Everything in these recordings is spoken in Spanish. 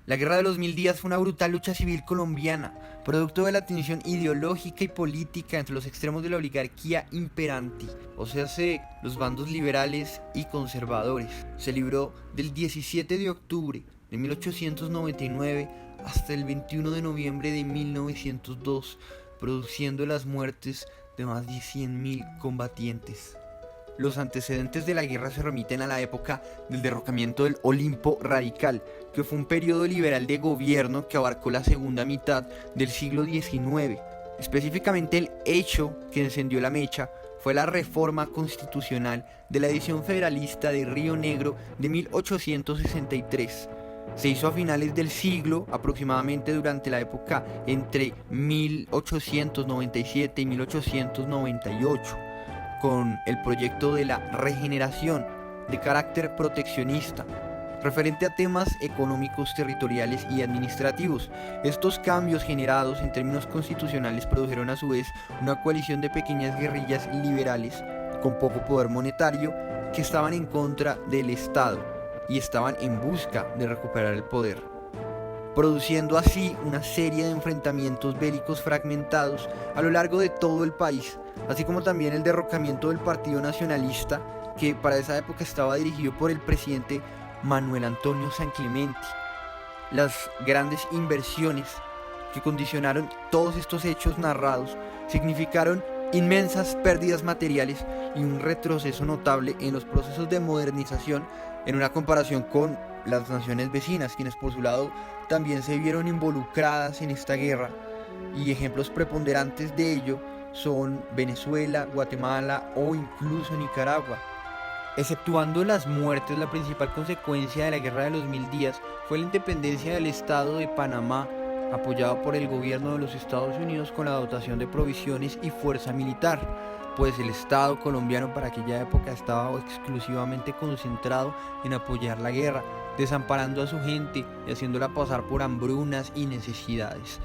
La Guerra de los Mil Días fue una brutal lucha civil colombiana, producto de la tensión ideológica y política entre los extremos de la oligarquía imperante, o sea, los bandos liberales y conservadores. Se libró del 17 de octubre de 1899 hasta el 21 de noviembre de 1902, produciendo las muertes de más de 100.000 combatientes. Los antecedentes de la guerra se remiten a la época del derrocamiento del Olimpo Radical, que fue un periodo liberal de gobierno que abarcó la segunda mitad del siglo XIX. Específicamente, el hecho que encendió la mecha fue la reforma constitucional de la edición federalista de Río Negro de 1863. Se hizo a finales del siglo, aproximadamente durante la época entre 1897 y 1898. Con el proyecto de la regeneración de carácter proteccionista, referente a temas económicos, territoriales y administrativos. Estos cambios generados en términos constitucionales produjeron a su vez una coalición de pequeñas guerrillas liberales con poco poder monetario que estaban en contra del Estado y estaban en busca de recuperar el poder, produciendo así una serie de enfrentamientos bélicos fragmentados a lo largo de todo el país, así como también el derrocamiento del Partido Nacionalista, que para esa época estaba dirigido por el presidente Manuel Antonio Sanclemente. Las grandes inversiones que condicionaron todos estos hechos narrados significaron inmensas pérdidas materiales y un retroceso notable en los procesos de modernización en una comparación con las naciones vecinas, quienes por su lado también se vieron involucradas en esta guerra, y ejemplos preponderantes de ello son Venezuela, Guatemala o incluso Nicaragua. Exceptuando las muertes, la principal consecuencia de la Guerra de los Mil Días fue la independencia del Estado de Panamá, apoyado por el gobierno de los Estados Unidos con la dotación de provisiones y fuerza militar, pues el Estado colombiano para aquella época estaba exclusivamente concentrado en apoyar la guerra, desamparando a su gente y haciéndola pasar por hambrunas y necesidades.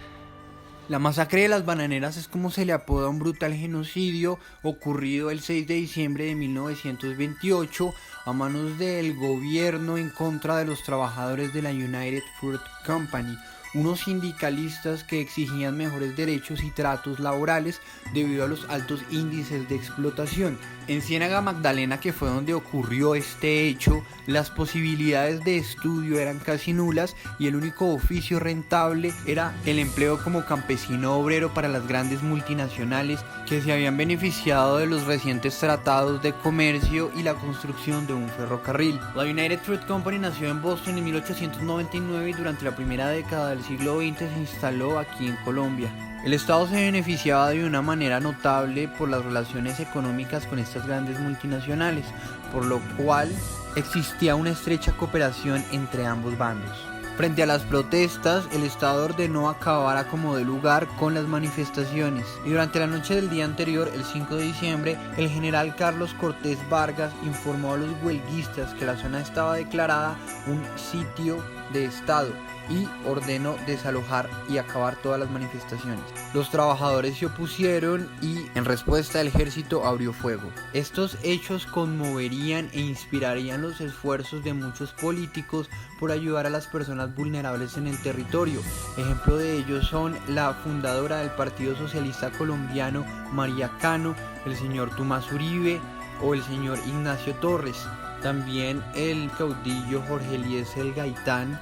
La masacre de las bananeras es como se le apoda un brutal genocidio ocurrido el 6 de diciembre de 1928 a manos del gobierno en contra de los trabajadores de la United Fruit Company, unos sindicalistas que exigían mejores derechos y tratos laborales debido a los altos índices de explotación. En Ciénaga Magdalena, que fue donde ocurrió este hecho, las posibilidades de estudio eran casi nulas y el único oficio rentable era el empleo como campesino obrero para las grandes multinacionales que se habían beneficiado de los recientes tratados de comercio y la construcción de un ferrocarril. La United Fruit Company nació en Boston en 1899 y durante la primera década del siglo XX se instaló aquí en Colombia. El Estado se beneficiaba de una manera notable por las relaciones económicas con estas grandes multinacionales, por lo cual existía una estrecha cooperación entre ambos bandos. Frente a las protestas, el Estado ordenó acabar a como de lugar con las manifestaciones, y durante la noche del día anterior, el 5 de diciembre, el general Carlos Cortés Vargas informó a los huelguistas que la zona estaba declarada un sitio de Estado y ordenó desalojar y acabar todas las manifestaciones. Los trabajadores se opusieron y en respuesta el ejército abrió fuego. Estos hechos conmoverían e inspirarían los esfuerzos de muchos políticos por ayudar a las personas vulnerables en el territorio. Ejemplo de ellos son la fundadora del Partido Socialista Colombiano, María Cano, el señor Tomás Uribe o el señor Ignacio Torres. También el caudillo Jorge Eliezer Gaitán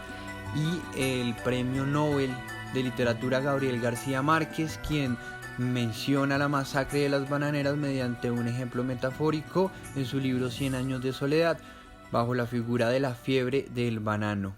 y el premio Nobel de Literatura Gabriel García Márquez, quien menciona la masacre de las bananeras mediante un ejemplo metafórico en su libro 100 años de soledad, bajo la figura de la fiebre del banano.